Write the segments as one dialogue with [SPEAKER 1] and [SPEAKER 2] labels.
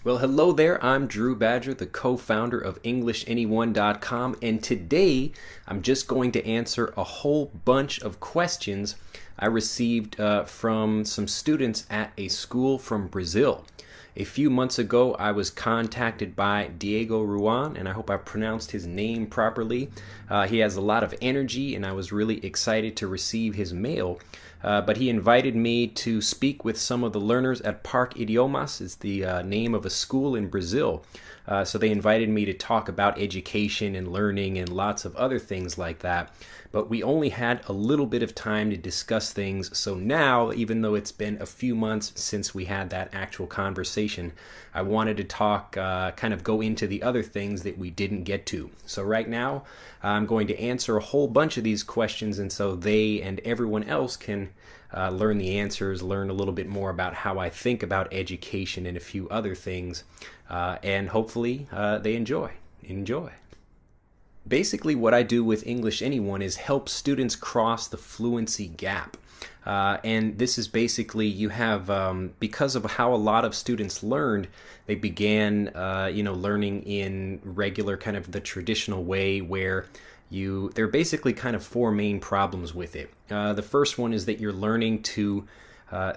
[SPEAKER 1] Well, hello there. I'm Drew Badger, the co-founder of EnglishAnyone.com, and today I'm just going to answer a whole bunch of questions I received from some students at a school from Brazil. A few months ago, I was contacted by Diego Ruan, and I hope I pronounced his name properly. He has a lot of energy, and I was really excited to receive his mail. But he invited me to speak with some of the learners at Parque Idiomas. It's the name of a school in Brazil. So they invited me to talk about education and learning and lots of other things like that. But we only had a little bit of time to discuss things. So now, even though it's been a few months since we had that actual conversation, I wanted to talk, kind of go into the other things that we didn't get to. So right now, I'm going to answer a whole bunch of these questions, and so they and everyone else can learn the answers, learn a little bit more about how I think about education and a few other things, and hopefully they enjoy. Basically, what I do with English Anyone is help students cross the fluency gap. And this is basically, you have, because of how a lot of students learned, they began, learning in regular kind of the traditional way where there are basically kind of four main problems with it. The first one is that you're learning to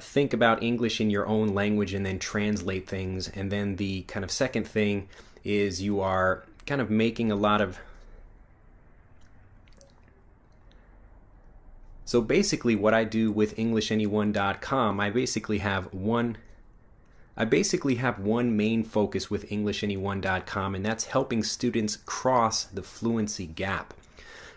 [SPEAKER 1] think about English in your own language and then translate things. And then the kind of second thing is you are kind of making a lot of... So basically what I do with EnglishAnyone.com, I basically have one main focus with EnglishAnyone.com, and that's helping students cross the fluency gap.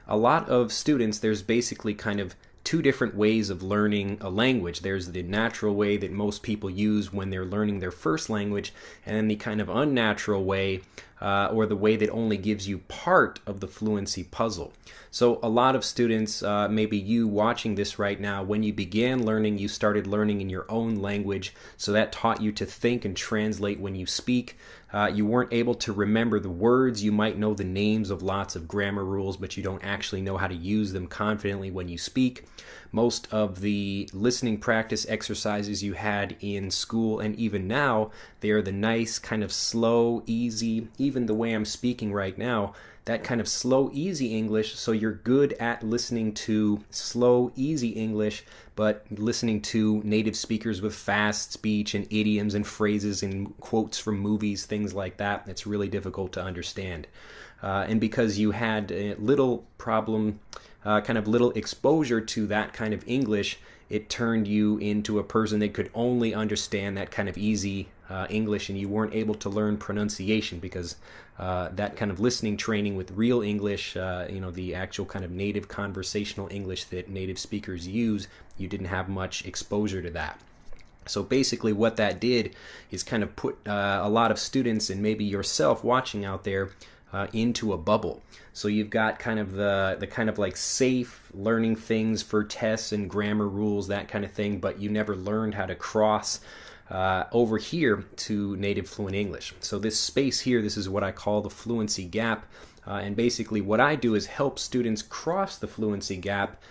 [SPEAKER 1] A lot of students, there's basically kind of two different ways of learning a language. There's the natural way that most people use when they're learning their first language, and then the kind of unnatural way, or the way that only gives you part of the fluency puzzle. So a lot of students, maybe you watching this right now, when you began learning, you started learning in your own language, so that taught you to think and translate when you speak. You weren't able to remember the words. You might know the names of lots of grammar rules, but you don't actually know how to use them confidently when you speak. Most of the listening practice exercises you had in school, and even now, they are the nice kind of slow, easy, even the way I'm speaking right now, that kind of slow, easy English, so you're good at listening to slow, easy English, but listening to native speakers with fast speech and idioms and phrases and quotes from movies, things like that, it's really difficult to understand. And because you had a little problem, kind of little exposure to that kind of English, it turned you into a person that could only understand that kind of easy English, and you weren't able to learn pronunciation because that kind of listening training with real English, the actual kind of native conversational English that native speakers use, you didn't have much exposure to that. So basically what that did is kind of put a lot of students, and maybe yourself watching out there, into a bubble. So you've got kind of the kind of like safe learning things for tests and grammar rules, that kind of thing, but you never learned how to cross over here to native fluent English. So this space here, this is what I call the fluency gap, and basically what I do is help students cross the fluency gap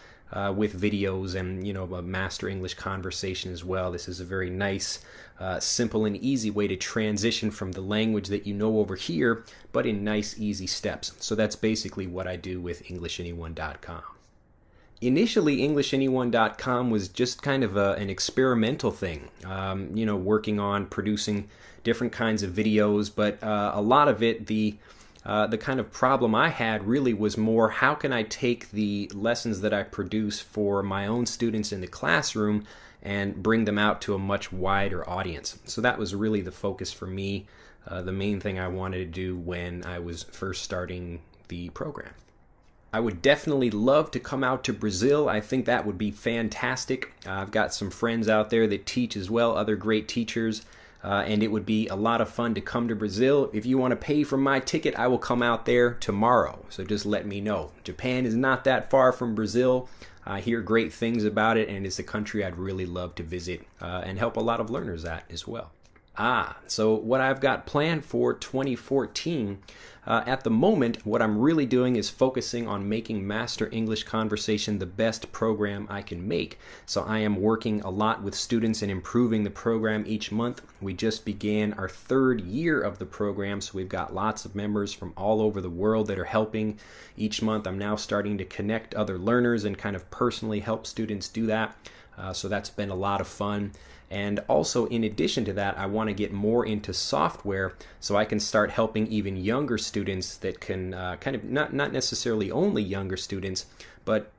[SPEAKER 1] with videos and a master English conversation as well. This is a very nice, simple and easy way to transition from the language that you know over here, but in nice, easy steps. So that's basically what I do with EnglishAnyone.com. Initially, EnglishAnyone.com was just kind of an experimental thing, working on producing different kinds of videos, but a lot of it, the kind of problem I had really was more, how can I take the lessons that I produce for my own students in the classroom and bring them out to a much wider audience. So that was really the focus for me, the main thing I wanted to do when I was first starting the program. I would definitely love to come out to Brazil. I think that would be fantastic. I've got some friends out there that teach as well, other great teachers. And it would be a lot of fun to come to Brazil. If you want to pay for my ticket, I will come out there tomorrow. So just let me know. Japan is not that far from Brazil. I hear great things about it, and it's a country I'd really love to visit and help a lot of learners at as well. So what I've got planned for 2014, at the moment, what I'm really doing is focusing on making Master English Conversation the best program I can make. So I am working a lot with students and improving the program each month. We just began our 3rd year of the program, so we've got lots of members from all over the world that are helping. Each month I'm now starting to connect other learners and kind of personally help students do that. So that's been a lot of fun. And also, in addition to that, I want to get more into software so I can start helping even younger students that can kind of not necessarily only younger students, but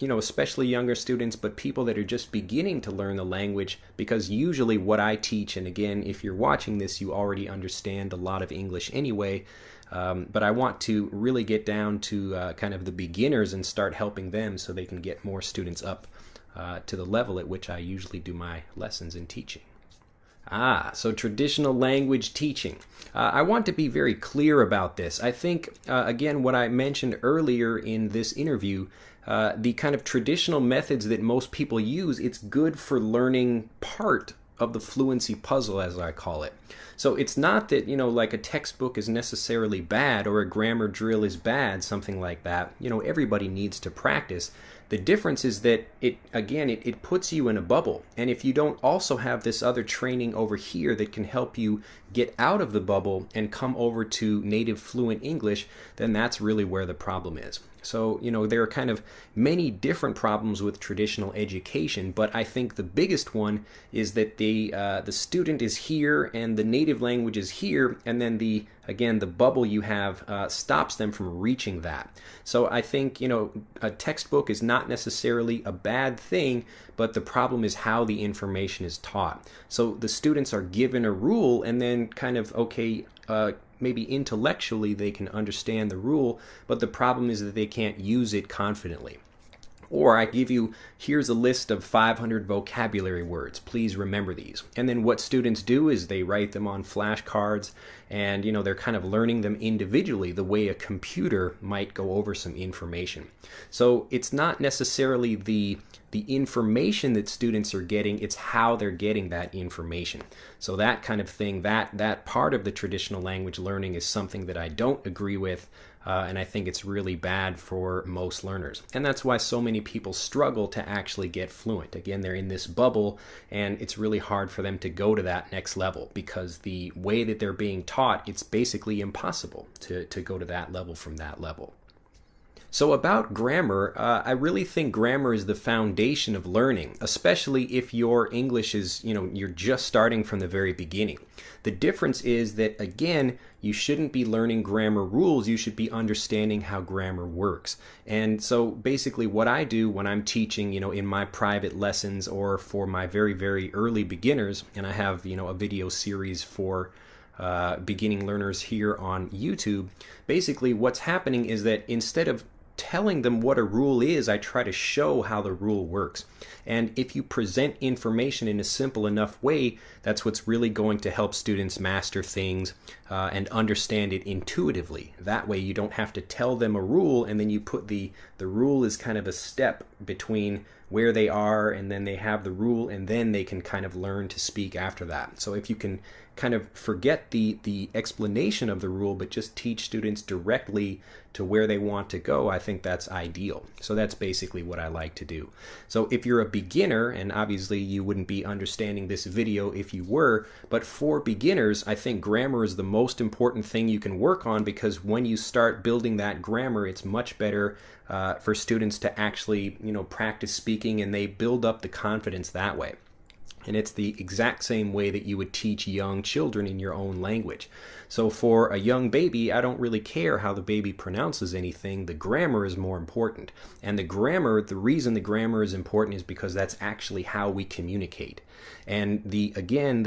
[SPEAKER 1] especially younger students, but people that are just beginning to learn the language, because usually what I teach, and again, if you're watching this, you already understand a lot of English anyway, but I want to really get down to kind of the beginners and start helping them so they can get more students up to the level at which I usually do my lessons and teaching. So traditional language teaching. I want to be very clear about this. I think, again, what I mentioned earlier in this interview, the kind of traditional methods that most people use, it's good for learning part of the fluency puzzle, as I call it. So it's not that, like a textbook is necessarily bad or a grammar drill is bad, something like that. Everybody needs to practice. The difference is that it puts you in a bubble. And if you don't also have this other training over here that can help you get out of the bubble and come over to native fluent English, then that's really where the problem is. So, there are kind of many different problems with traditional education, but I think the biggest one is that the student is here and the native language is here, and then the bubble you have stops them from reaching that. So I think, a textbook is not necessarily a bad thing, but the problem is how the information is taught. So the students are given a rule and then kind of, maybe intellectually they can understand the rule, but the problem is that they can't use it confidently. Or I give you, here's a list of 500 vocabulary words. Please remember these. And then what students do is they write them on flashcards, and they're kind of learning them individually the way a computer might go over some information. So it's not necessarily the information that students are getting, it's how they're getting that information. So that kind of thing, that part of the traditional language learning is something that I don't agree with, and I think it's really bad for most learners. And that's why so many people struggle to actually get fluent. Again, they're in this bubble, and it's really hard for them to go to that next level because the way that they're being taught, it's basically impossible to go to that level from that level. So about grammar, I really think grammar is the foundation of learning, especially if your English is, you're just starting from the very beginning. The difference is that, again, you shouldn't be learning grammar rules, you should be understanding how grammar works. And so basically what I do when I'm teaching, in my private lessons or for my very, very early beginners, and I have, a video series for beginning learners here on YouTube, basically what's happening is that instead of telling them what a rule is, I try to show how the rule works. And if you present information in a simple enough way, that's what's really going to help students master things and understand it intuitively. That way you don't have to tell them a rule and then you put the rule as kind of a step between where they are and then they have the rule and then they can kind of learn to speak after that. So if you can kind of forget the explanation of the rule but just teach students directly to where they want to go, I think that's ideal. So that's basically what I like to do. So if you're a beginner, and obviously you wouldn't be understanding this video if you were, but for beginners, I think grammar is the most important thing you can work on, because when you start building that grammar, it's much better for students to actually, practice speaking, and they build up the confidence that way. And it's the exact same way that you would teach young children in your own language. So for a young baby, I don't really care how the baby pronounces anything. The grammar is more important. And the reason the grammar is important is because that's actually how we communicate. And the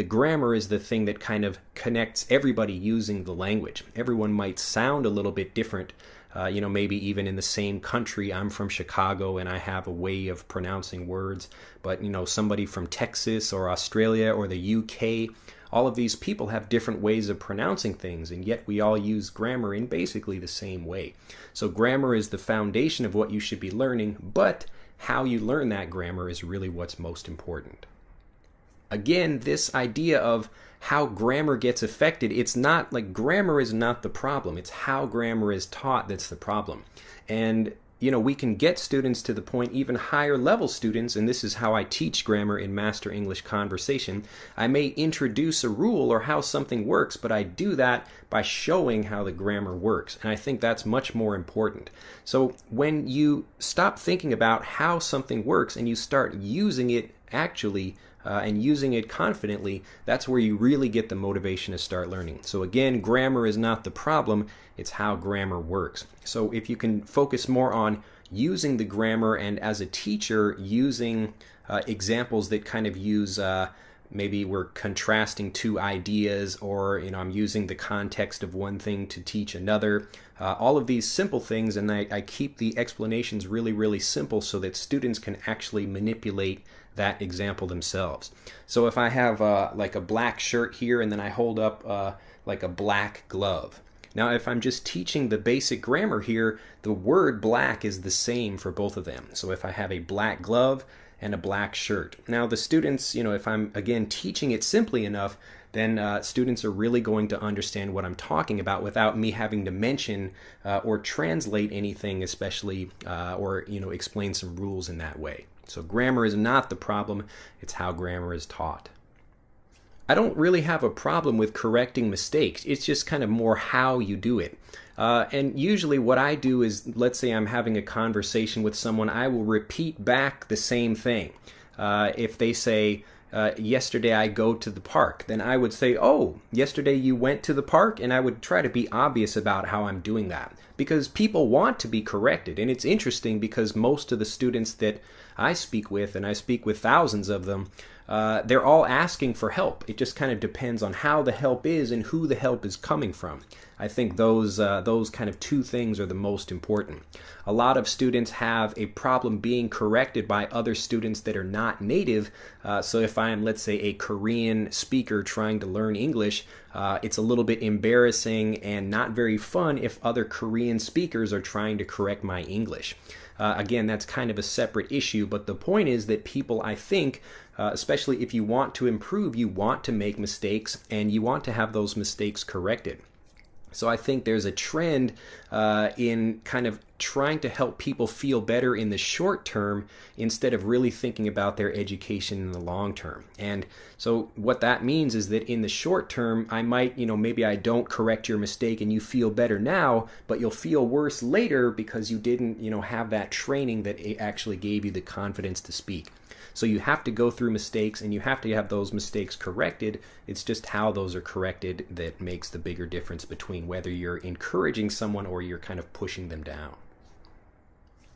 [SPEAKER 1] grammar is the thing that kind of connects everybody using the language. Everyone might sound a little bit different. Maybe even in the same country. I'm from Chicago and I have a way of pronouncing words, but somebody from Texas or Australia or the UK, all of these people have different ways of pronouncing things, and yet we all use grammar in basically the same way. So grammar is the foundation of what you should be learning, but how you learn that grammar is really what's most important. Again, this idea of how grammar gets affected, it's not like grammar is not the problem. It's how grammar is taught that's the problem. And we can get students to the point, even higher level students, and this is how I teach grammar in Master English Conversation. I may introduce a rule or how something works, but I do that by showing how the grammar works. And I think that's much more important. So when you stop thinking about how something works and you start using it actually, and using it confidently, that's where you really get the motivation to start learning. So again, grammar is not the problem, it's how grammar works. So if you can focus more on using the grammar and as a teacher using examples that kind of use maybe we're contrasting two ideas, or I'm using the context of one thing to teach another. All of these simple things, and I keep the explanations really, really simple so that students can actually manipulate that example themselves. So if I have like a black shirt here and then I hold up like a black glove. Now if I'm just teaching the basic grammar here, the word black is the same for both of them. So if I have a black glove and a black shirt. Now the students, if I'm again teaching it simply enough, then students are really going to understand what I'm talking about without me having to mention or translate anything, especially or explain some rules in that way. So grammar is not the problem, it's how grammar is taught. I don't really have a problem with correcting mistakes, it's just kind of more how you do it. And usually what I do is, let's say I'm having a conversation with someone, I will repeat back the same thing. If they say, yesterday I go to the park, then I would say, oh, yesterday you went to the park, and I would try to be obvious about how I'm doing that. Because people want to be corrected, and it's interesting because most of the students that I speak with, and I speak with thousands of them, they're all asking for help. It just kind of depends on how the help is and who the help is coming from. I think those kind of two things are the most important. A lot of students have a problem being corrected by other students that are not native. So if I'm, let's say, a Korean speaker trying to learn English, it's a little bit embarrassing and not very fun if other Korean speakers are trying to correct my English. Again, that's kind of a separate issue, but the point is that people, I think, especially if you want to improve, you want to make mistakes and you want to have those mistakes corrected. So I think there's a trend in kind of trying to help people feel better in the short term instead of really thinking about their education in the long term. And so what that means is that in the short term, I might, maybe I don't correct your mistake and you feel better now, but you'll feel worse later because you didn't, have that training that actually gave you the confidence to speak. So you have to go through mistakes and you have to have those mistakes corrected. It's just how those are corrected that makes the bigger difference between whether you're encouraging someone or you're kind of pushing them down.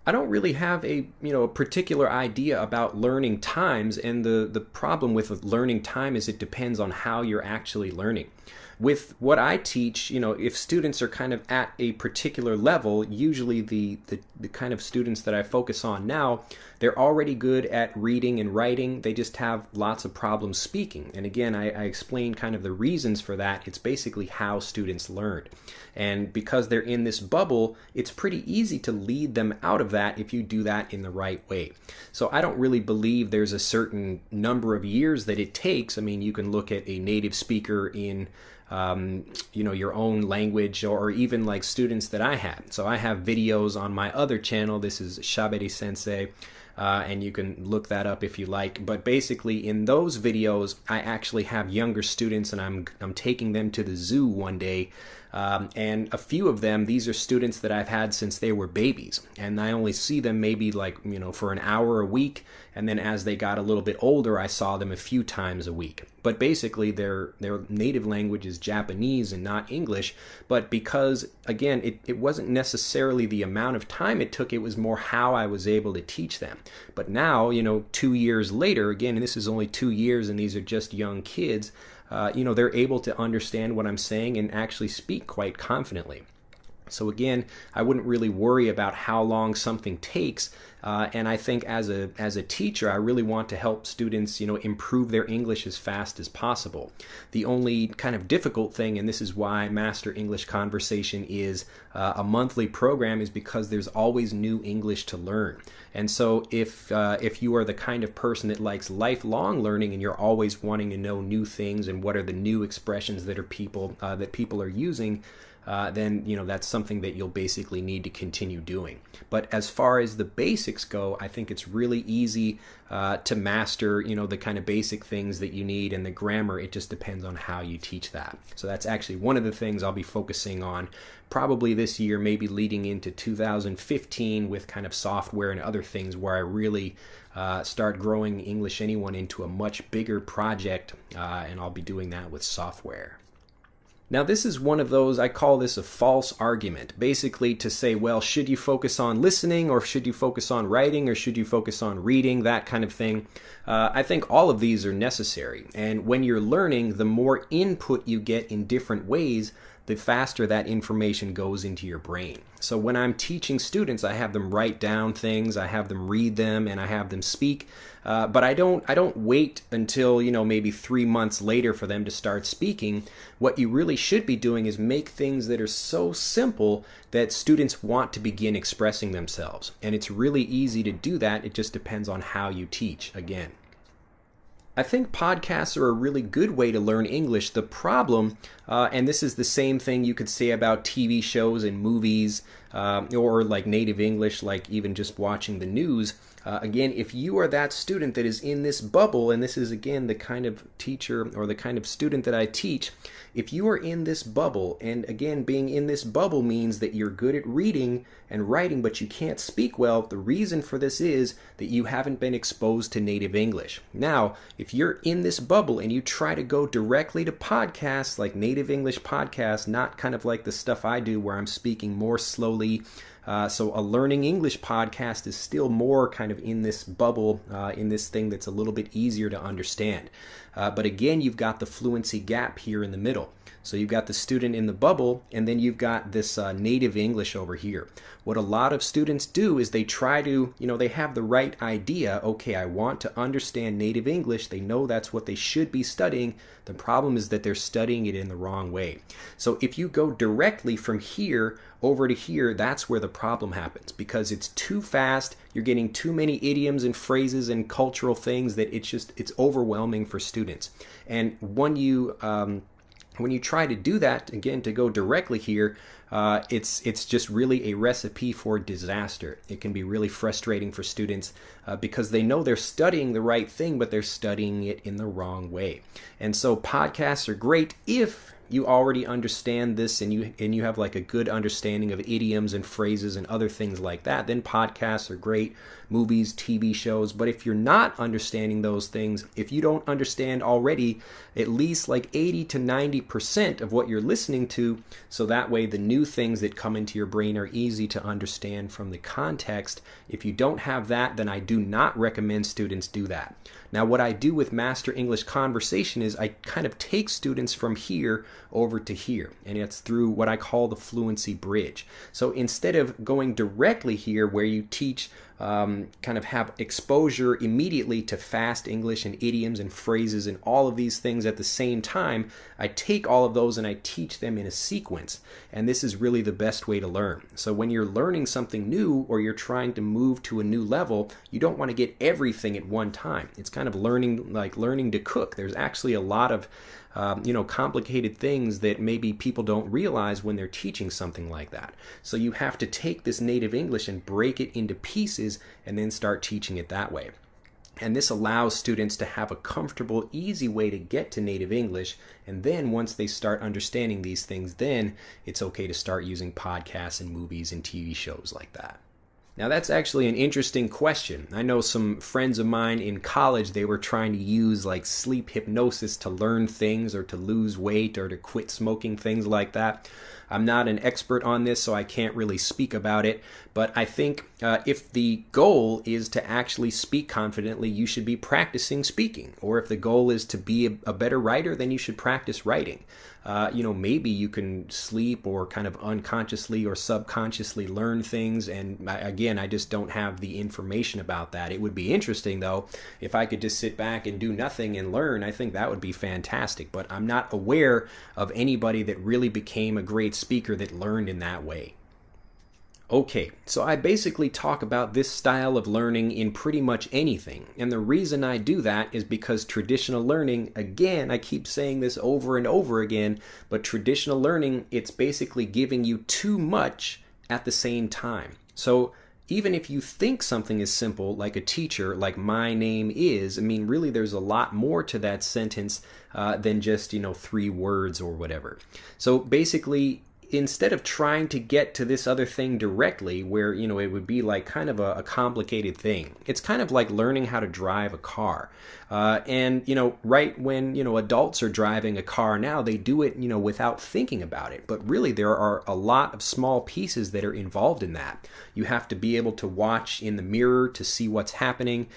[SPEAKER 1] I don't really have a particular idea about learning times, and the problem with learning time is it depends on how you're actually learning. With what I teach, if students are kind of at a particular level, usually the kind of students that I focus on now, they're already good at reading and writing. They just have lots of problems speaking. And again, I explain kind of the reasons for that. It's basically how students learn. And because they're in this bubble, it's pretty easy to lead them out of that if you do that in the right way. So I don't really believe there's a certain number of years that it takes. I mean, you can look at a native speaker in your own language, or even like students that I had. So I have videos on my other channel. This is Shaberi Sensei, and you can look that up if you like. But basically in those videos, I actually have younger students, and I'm taking them to the zoo one day. And a few of them, these are students that I've had since they were babies, and I only see them maybe for an hour a week, and then as they got a little bit older, I saw them a few times a week. But basically their native language is Japanese and not English, but because, again, it wasn't necessarily the amount of time it took, it was more how I was able to teach them. But now, 2 years later, again, and this is only 2 years, and these are just young kids, they're able to understand what I'm saying and actually speak quite confidently. So again, I wouldn't really worry about how long something takes. And I think as a teacher, I really want to help students, improve their English as fast as possible. The only kind of difficult thing, and this is why Master English Conversation is a monthly program, is because there's always new English to learn. And so if you are the kind of person that likes lifelong learning and you're always wanting to know new things and what are the new expressions that people are using, then that's something that you'll basically need to continue doing. But as far as the basics go, I think it's really easy to master, the kind of basic things that you need, and the grammar, it just depends on how you teach that. So that's actually one of the things I'll be focusing on probably this year, maybe leading into 2015 with kind of software and other things where I really start growing English Anyone into a much bigger project, and I'll be doing that with software. Now this is one of those, I call this a false argument, basically to say, well, should you focus on listening, or should you focus on writing, or should you focus on reading, that kind of thing. I think all of these are necessary, and when you're learning, the more input you get in different ways, the faster that information goes into your brain. So when I'm teaching students, I have them write down things, I have them read them, and I have them speak. But I don't wait until maybe 3 months later for them to start speaking. What you really should be doing is make things that are so simple that students want to begin expressing themselves. And it's really easy to do that. It just depends on how you teach, again. I think podcasts are a really good way to learn English. The problem, and this is the same thing you could say about TV shows and movies, or like native English, like even just watching the news. Again, if you are that student that is in this bubble, and this is again the kind of teacher or the kind of student that I teach, if you are in this bubble, and again, being in this bubble means that you're good at reading and writing, but you can't speak well, the reason for this is that you haven't been exposed to native English. Now, if you're in this bubble and you try to go directly to podcasts like native English podcasts, not kind of like the stuff I do where I'm speaking more slowly, so a learning English podcast is still more kind of in this bubble, in this thing that's a little bit easier to understand. But again, you've got the fluency gap here in the middle. So you've got the student in the bubble, and then you've got this native English over here. What a lot of students do is they try to, they have the right idea. Okay, I want to understand native English. They know that's what they should be studying. The problem is that they're studying it in the wrong way. So if you go directly from here over to here, that's where the problem happens, because it's too fast. You're getting too many idioms and phrases and cultural things that it's overwhelming for students. And when you try to do that, again, to go directly here, it's just really a recipe for disaster. It can be really frustrating for students because they know they're studying the right thing, but they're studying it in the wrong way. And so podcasts are great if you already understand this and you have like a good understanding of idioms and phrases and other things like that. Then podcasts are great, movies, TV shows. But if you're not understanding those things, if you don't understand already at least like 80 to 90% of what you're listening to, so that way the new things that come into your brain are easy to understand from the context. If you don't have that, then I do not recommend students do that. Now, what I do with Master English Conversation is I kind of take students from here over to here, and it's through what I call the fluency bridge. So instead of going directly here where you teach, kind of have exposure immediately to fast English and idioms and phrases and all of these things at the same time, I take all of those and I teach them in a sequence. And this is really the best way to learn. So when you're learning something new or you're trying to move to a new level, you don't want to get everything at one time. It's kind of learning to cook. There's actually a lot of complicated things that maybe people don't realize when they're teaching something like that. So you have to take this native English and break it into pieces and then start teaching it that way. And this allows students to have a comfortable, easy way to get to native English. And then once they start understanding these things, then it's okay to start using podcasts and movies and TV shows like that. Now, that's actually an interesting question. I know some friends of mine in college, they were trying to use like sleep hypnosis to learn things or to lose weight or to quit smoking, things like that. I'm not an expert on this, so I can't really speak about it. But I think if the goal is to actually speak confidently, you should be practicing speaking. Or if the goal is to be a better writer, then you should practice writing. Maybe you can sleep or kind of unconsciously or subconsciously learn things. And again, I just don't have the information about that. It would be interesting, though, if I could just sit back and do nothing and learn. I think that would be fantastic. But I'm not aware of anybody that really became a great speaker that learned in that way. Okay, so I basically talk about this style of learning in pretty much anything. And the reason I do that is because traditional learning, again, I keep saying this over and over again, but traditional learning, it's basically giving you too much at the same time. So even if you think something is simple, like a teacher, like my name is, I mean, really there's a lot more to that sentence than just, 3 words or whatever. So basically, instead of trying to get to this other thing directly where, it would be like kind of a complicated thing. It's kind of like learning how to drive a car. Right when, adults are driving a car now, they do it, without thinking about it. But really, there are a lot of small pieces that are involved in that. You have to be able to watch in the mirror to see what's happening.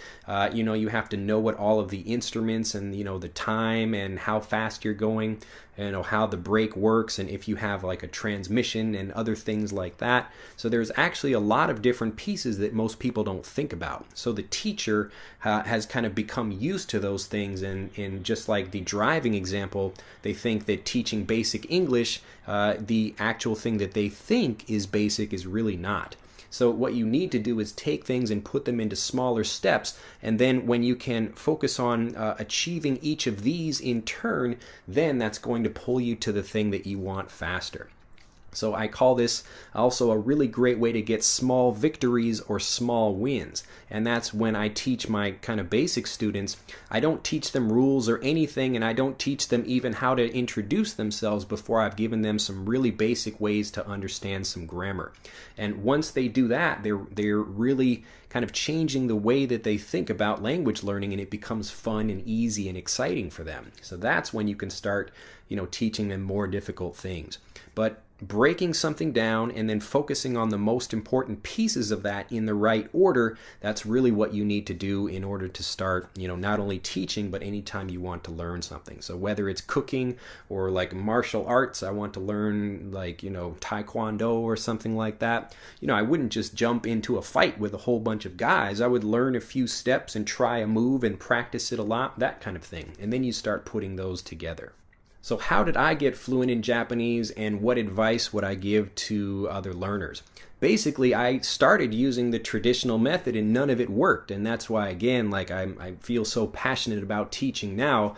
[SPEAKER 1] You have to know what all of the instruments and, the time and how fast you're going, how the brake works, and if you have like a transmission and other things like that. So there's actually a lot of different pieces that most people don't think about. So the teacher has kind of become used to those things, and in just like the driving example, they think that teaching basic English, the actual thing that they think is basic is really not. So what you need to do is take things and put them into smaller steps, and then when you can focus on achieving each of these in turn, then that's going to pull you to the thing that you want faster. So I call this also a really great way to get small victories or small wins. And that's when I teach my kind of basic students. I don't teach them rules or anything, and I don't teach them even how to introduce themselves before I've given them some really basic ways to understand some grammar. And once they do that, they're really kind of changing the way that they think about language learning, and it becomes fun and easy and exciting for them. So that's when you can start, teaching them more difficult things. But breaking something down and then focusing on the most important pieces of that in the right order, that's really what you need to do in order to start, not only teaching, but anytime you want to learn something. So whether it's cooking or like martial arts, I want to learn like, Taekwondo or something like that. I wouldn't just jump into a fight with a whole bunch of guys. I would learn a few steps and try a move and practice it a lot, that kind of thing. And then you start putting those together. So how did I get fluent in Japanese, and what advice would I give to other learners? Basically, I started using the traditional method and none of it worked. And that's why, again, I feel so passionate about teaching now,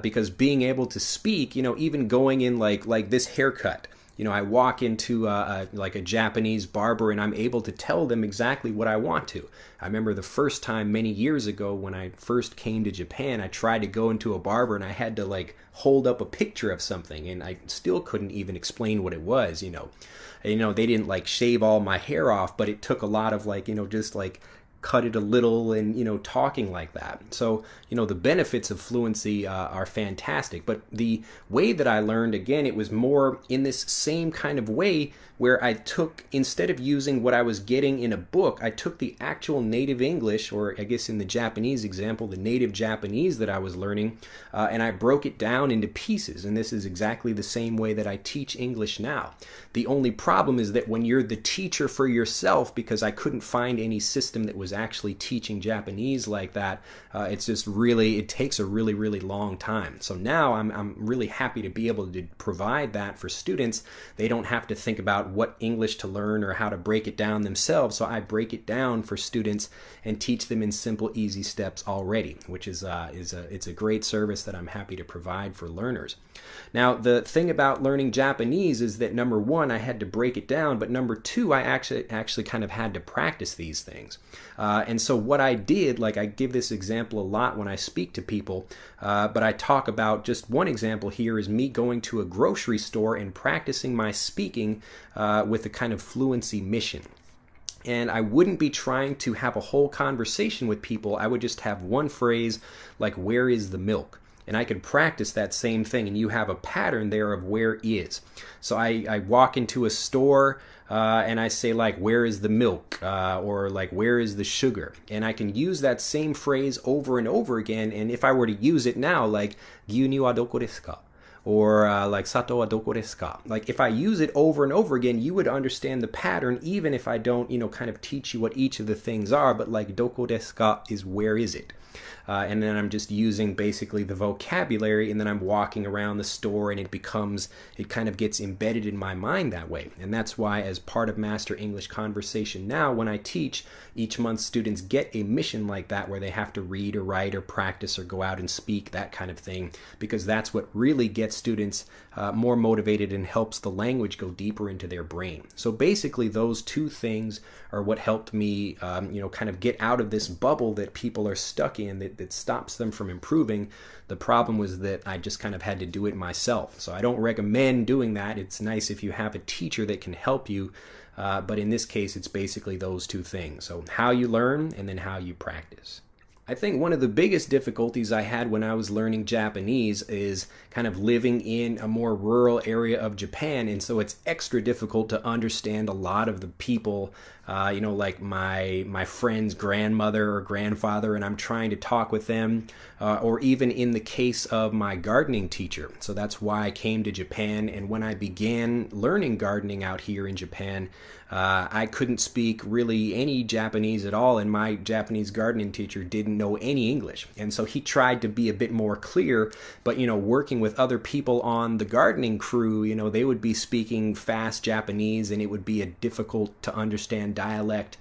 [SPEAKER 1] because being able to speak, even going in like this haircut, I walk into a Japanese barber and I'm able to tell them exactly what I want to. I remember the first time many years ago when I first came to Japan, I tried to go into a barber and I had to hold up a picture of something, and I still couldn't even explain what it was. They didn't shave all my hair off, but it took a lot of just cut it a little and talking like that. So the benefits of fluency are fantastic, but the way that I learned, again, it was more in this same kind of way where I took, instead of using what I was getting in a book, I took the actual native English, or I guess in the Japanese example, the native Japanese that I was learning, and I broke it down into pieces. And this is exactly the same way that I teach English now. The only problem is that when you're the teacher for yourself, because I couldn't find any system that was actually teaching Japanese like that, it takes a really, really long time. So now I'm really happy to be able to provide that for students. They don't have to think about what English to learn or how to break it down themselves. So I break it down for students and teach them in simple, easy steps already, which is it's a great service that I'm happy to provide for learners. Now, the thing about learning Japanese is that, number one, I had to break it down, but number two, I actually kind of had to practice these things. And so what I did, I give this example a lot when I speak to people, but I talk about just one example here is me going to a grocery store and practicing my speaking with a kind of fluency mission. And I wouldn't be trying to have a whole conversation with people. I would just have one phrase like, where is the milk? And I could practice that same thing, and you have a pattern there of where is. So I walk into a store and I say like, where is the milk? Or like, where is the sugar? And I can use that same phrase over and over again. And if I were to use it now, like, gyunyu wa doko desu ka? Or like, sato wa doko desu ka? Like, if I use it over and over again, you would understand the pattern, even if I don't, kind of teach you what each of the things are. But like, doko desu ka is where is it? And then I'm just using basically the vocabulary, and then I'm walking around the store, and it kind of gets embedded in my mind that way. And that's why, as part of Master English Conversation now, when I teach, each month students get a mission like that where they have to read or write or practice or go out and speak, that kind of thing, because that's what really gets students more motivated and helps the language go deeper into their brain. So basically those two things are what helped me kind of get out of this bubble that people are stuck in that stops them from improving. The problem was that I just kind of had to do it myself. So I don't recommend doing that. It's nice if you have a teacher that can help you. But in this case, it's basically those two things. So how you learn and then how you practice. I think one of the biggest difficulties I had when I was learning Japanese is kind of living in a more rural area of Japan, and so it's extra difficult to understand a lot of the people, like my friend's grandmother or grandfather, and I'm trying to talk with them, or even in the case of my gardening teacher. So that's why I came to Japan, and when I began learning gardening out here in Japan, I couldn't speak really any Japanese at all, and my Japanese gardening teacher didn't know any English. And so he tried to be a bit more clear, but, working with other people on the gardening crew, they would be speaking fast Japanese, and it would be a difficult to understand dialect.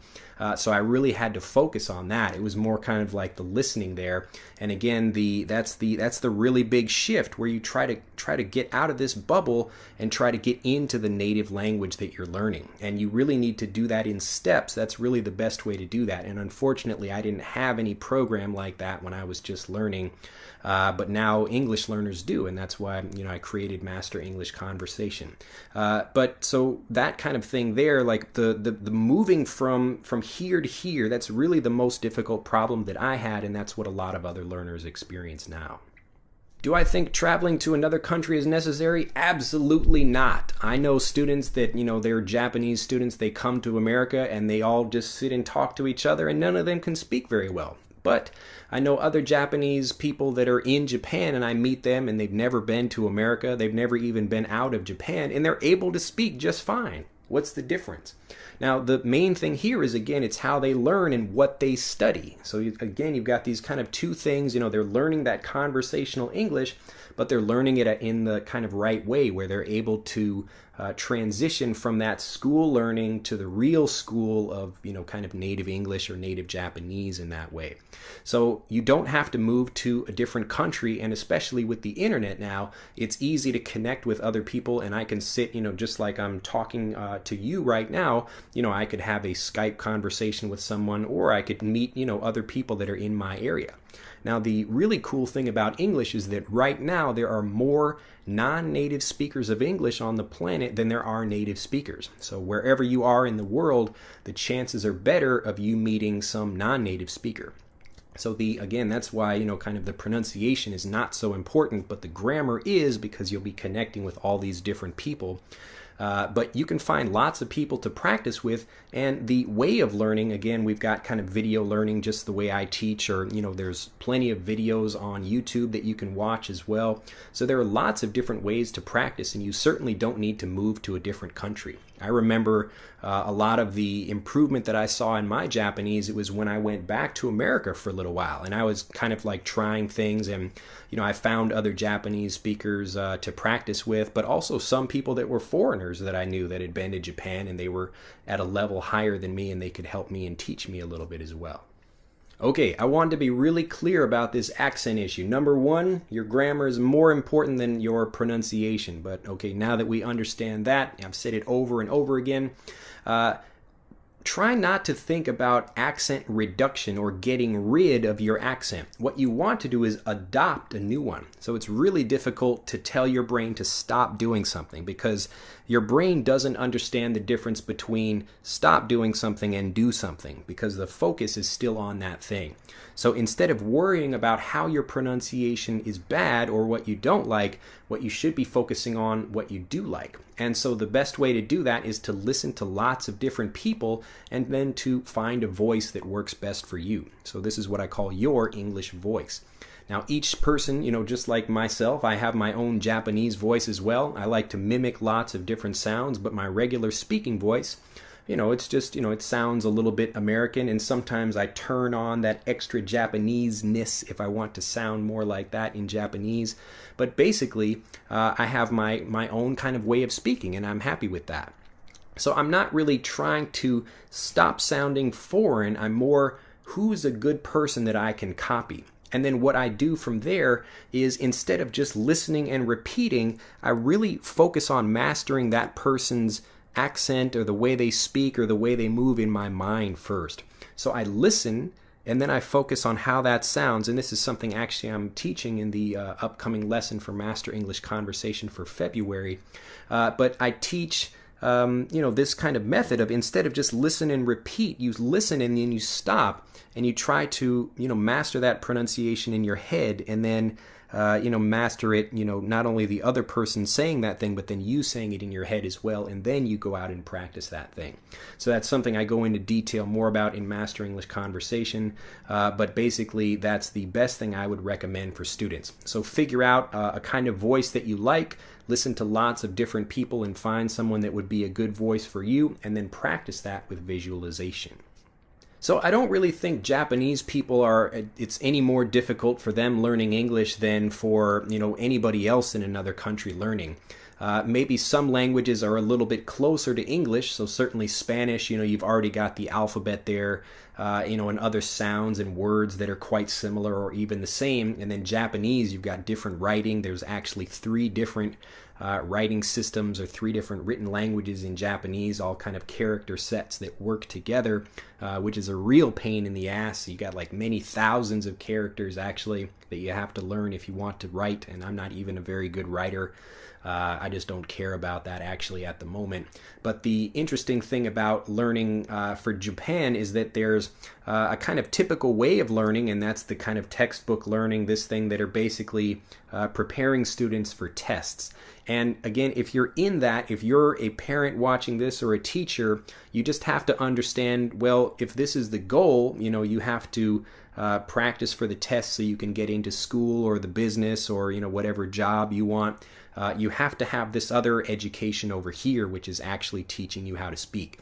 [SPEAKER 1] So I really had to focus on that. It was more kind of like the listening there. And again, that's the really big shift where you try to get out of this bubble and try to get into the native language that you're learning. And you really need to do that in steps. That's really the best way to do that. And unfortunately, I didn't have any program like that when I was just learning. But now English learners do, and that's why I created Master English Conversation. But so that kind of thing there, like the moving from here to here, that's really the most difficult problem that I had, and that's what a lot of other learners experience now. Do I think traveling to another country is necessary? Absolutely not. I know students that, they're Japanese students, they come to America and they all just sit and talk to each other, and none of them can speak very well. But I know other Japanese people that are in Japan, and I meet them, and they've never been to America. They've never even been out of Japan, and they're able to speak just fine. What's the difference? Now, the main thing here is, again, it's how they learn and what they study. So, again, you've got these kind of two things. They're learning that conversational English, but they're learning it in the kind of right way where they're able to transition from that school learning to the real school of, kind of native English or native Japanese in that way. So you don't have to move to a different country, and especially with the internet now, it's easy to connect with other people, and I can sit, just like I'm talking to you right now, I could have a Skype conversation with someone, or I could meet, other people that are in my area. Now, the really cool thing about English is that right now there are more non-native speakers of English on the planet than there are native speakers. So wherever you are in the world, the chances are better of you meeting some non-native speaker. So again, that's why, kind of the pronunciation is not so important, but the grammar is, because you'll be connecting with all these different people. But you can find lots of people to practice with, and the way of learning, again, we've got kind of video learning just the way I teach, or, there's plenty of videos on YouTube that you can watch as well. So there are lots of different ways to practice, and you certainly don't need to move to a different country. I remember a lot of the improvement that I saw in my Japanese, it was when I went back to America for a little while, and I was kind of like trying things, and I found other Japanese speakers to practice with, but also some people that were foreigners that I knew that had been to Japan, and they were at a level higher than me, and they could help me and teach me a little bit as well. Okay, I wanted to be really clear about this accent issue. Number one, your grammar is more important than your pronunciation. But okay, now that we understand that, I've said it over and over again, try not to think about accent reduction or getting rid of your accent. What you want to do is adopt a new one. So it's really difficult to tell your brain to stop doing something because your brain doesn't understand the difference between stop doing something and do something because the focus is still on that thing. So instead of worrying about how your pronunciation is bad or what you don't like, what you should be focusing on what you do like. And so the best way to do that is to listen to lots of different people and then to find a voice that works best for you. So this is what I call your English voice. Now each person, just like myself, I have my own Japanese voice as well. I like to mimic lots of different sounds, but my regular speaking voice, it's just, it sounds a little bit American, and sometimes I turn on that extra Japanese-ness if I want to sound more like that in Japanese. But basically, I have my own kind of way of speaking, and I'm happy with that. So I'm not really trying to stop sounding foreign. I'm more, who's a good person that I can copy? And then what I do from there is instead of just listening and repeating, I really focus on mastering that person's accent or the way they speak or the way they move in my mind first. So I listen and then I focus on how that sounds. And this is something actually I'm teaching in the upcoming lesson for Master English Conversation for February. But I teach this kind of method of instead of just listen and repeat, you listen and then you stop and you try to, master that pronunciation in your head and then, master it, not only the other person saying that thing, but then you saying it in your head as well. And then you go out and practice that thing. So that's something I go into detail more about in Master English Conversation. But basically, that's the best thing I would recommend for students. So figure out a kind of voice that you like. Listen to lots of different people and find someone that would be a good voice for you, and then practice that with visualization. So I don't really think Japanese people it's any more difficult for them learning English than for, anybody else in another country learning. Maybe some languages are a little bit closer to English, so certainly Spanish, you've already got the alphabet there, and other sounds and words that are quite similar or even the same. And then Japanese, you've got different writing. There's actually 3 different writing systems or 3 different written languages in Japanese, all kind of character sets that work together, which is a real pain in the ass. You got like many thousands of characters actually that you have to learn if you want to write, and I'm not even a very good writer. I just don't care about that actually at the moment. But the interesting thing about learning for Japan is that there's a kind of typical way of learning, and that's the kind of textbook learning, this thing that are basically preparing students for tests. And again, if you're in that, if you're a parent watching this or a teacher, you just have to understand, well, if this is the goal, you have to practice for the test so you can get into school or the business or, whatever job you want. You have to have this other education over here, which is actually teaching you how to speak.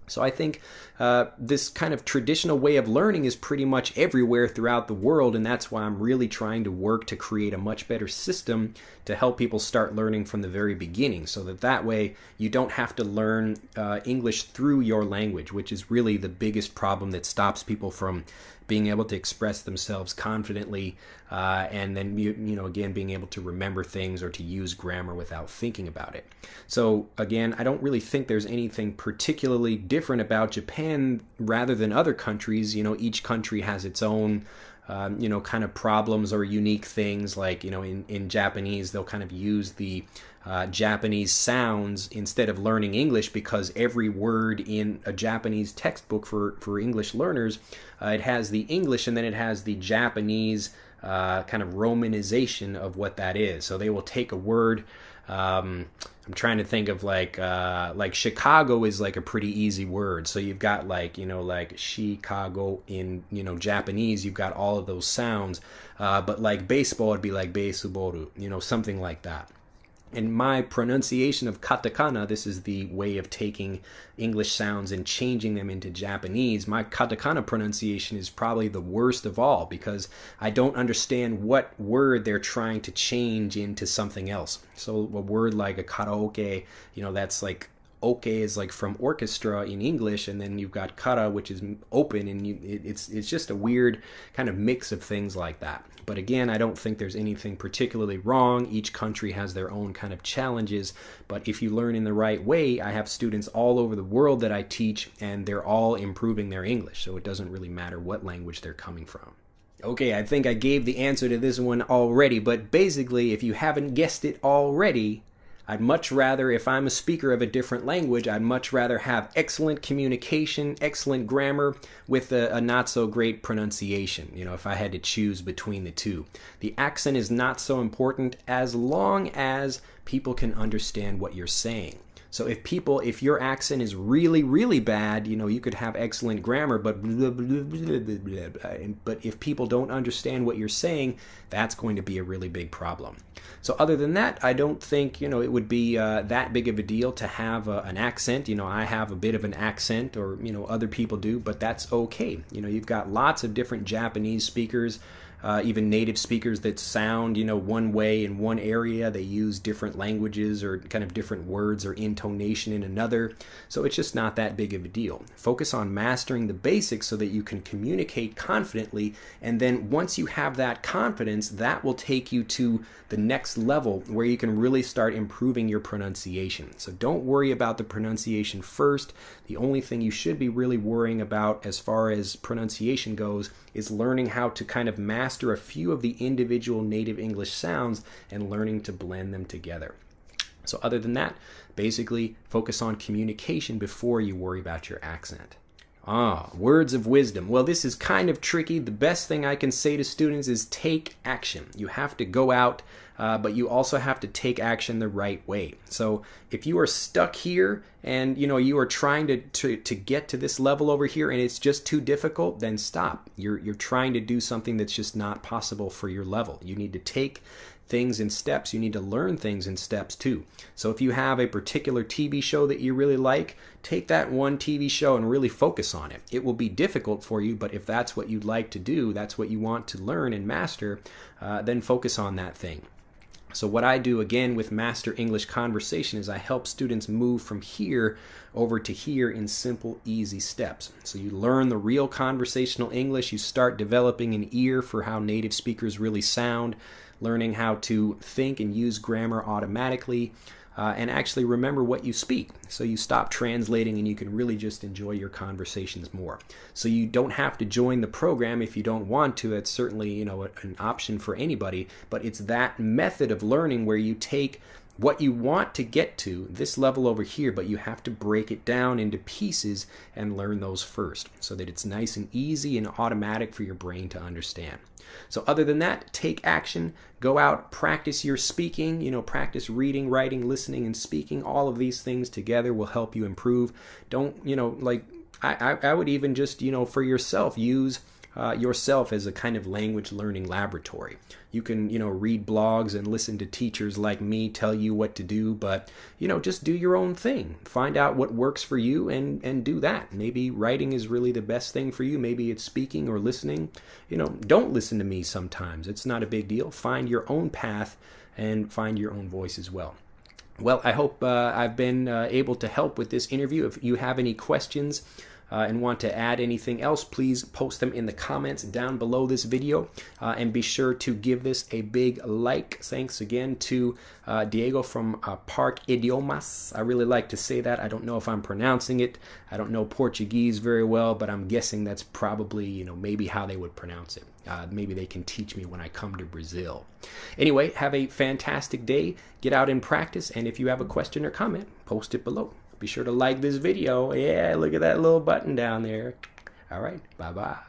[SPEAKER 1] So I think this kind of traditional way of learning is pretty much everywhere throughout the world, and that's why I'm really trying to work to create a much better system to help people start learning from the very beginning, so that way you don't have to learn English through your language, which is really the biggest problem that stops people from being able to express themselves confidently, and then again being able to remember things or to use grammar without thinking about it. So again, I don't really think there's anything particularly different about Japan rather than other countries. Each country has its own kind of problems or unique things. Like in Japanese, they'll kind of use the Japanese sounds instead of learning English, because every word in a Japanese textbook for English learners, it has the English and then it has the Japanese kind of romanization of what that is. So they will take a word. I'm trying to think of like Chicago is like a pretty easy word. So you've got like Chicago in, Japanese, you've got all of those sounds. But like baseball would be like beisuboru, something like that. And my pronunciation of katakana, this is the way of taking English sounds and changing them into Japanese. My katakana pronunciation is probably the worst of all, because I don't understand what word they're trying to change into something else. So a word like a karaoke, that's like okay is like from orchestra in English, and then you've got kara, which is open, and it's just a weird kind of mix of things like that. But again, I don't think there's anything particularly wrong. Each country has their own kind of challenges, but if you learn in the right way, I have students all over the world that I teach, and they're all improving their English, so it doesn't really matter what language they're coming from. Okay, I think I gave the answer to this one already, but basically, if you haven't guessed it already, I'd much rather, if I'm a speaker of a different language, I'd much rather have excellent communication, excellent grammar, with a not so great pronunciation, you know, if I had to choose between the two. The accent is not so important as long as people can understand what you're saying. So if your accent is really, really bad, you know, you could have excellent grammar, but blah, blah, blah, blah, blah, blah. But if people don't understand what you're saying, that's going to be a really big problem. So other than that, I don't think, you know, it would be that big of a deal to have an accent. You know, I have a bit of an accent, or, you know, other people do, but that's okay. You know, you've got lots of different Japanese speakers, even native speakers that sound, you know, one way in one area. They use different languages or kind of different words or intonation in another. So it's just not that big of a deal. Focus on mastering the basics so that you can communicate confidently. And then once you have that confidence, that will take you to the next level where you can really start improving your pronunciation. So don't worry about the pronunciation first. The only thing you should be really worrying about as far as pronunciation goes is learning how to kind of master a few of the individual native English sounds and learning to blend them together. So other than that, basically focus on communication before you worry about your accent. Words of wisdom. Well, this is kind of tricky. The best thing I can say to students is take action. You have to go out, but you also have to take action the right way. So if you are stuck here and, you know, you are trying to get to this level over here and it's just too difficult, then stop. You're trying to do something that's just not possible for your level. You need to take things in steps. You need to learn things in steps too. So if you have a particular TV show that you really like, take that one TV show and really focus on it. It will be difficult for you, but if that's what you'd like to do, that's what you want to learn and master, then focus on that thing. So what I do again with Master English Conversation is I help students move from here over to here in simple, easy steps. So you learn the real conversational English, you start developing an ear for how native speakers really sound, learning how to think and use grammar automatically, and actually remember what you speak. So you stop translating and you can really just enjoy your conversations more. So you don't have to join the program if you don't want to. It's certainly, you know, an option for anybody, but it's that method of learning where you take what you want to get to, this level over here, but you have to break it down into pieces and learn those first so that it's nice and easy and automatic for your brain to understand. So other than that, take action, go out, practice your speaking, you know, practice reading, writing, listening, and speaking. All of these things together will help you improve. Don't, you know, like I would even just, you know, for yourself, use yourself as a kind of language learning laboratory. You can, you know, read blogs and listen to teachers like me tell you what to do, but, you know, just do your own thing. Find out what works for you and do that. Maybe writing is really the best thing for you. Maybe it's speaking or listening. You know, don't listen to me sometimes. It's not a big deal. Find your own path and find your own voice as well. Well, I hope I've been able to help with this interview. If you have any questions and want to add anything else, please post them in the comments down below this video, and be sure to give this a big like. Thanks again to Diego from Park Idiomas. I really like to say that. I don't know if I'm pronouncing it. I don't know Portuguese very well, but I'm guessing that's probably, you know, maybe how they would pronounce it. Maybe they can teach me when I come to Brazil. Anyway, have a fantastic day. Get out and practice, and if you have a question or comment, post it below. Be sure to like this video. Yeah, look at that little button down there. All right, bye-bye.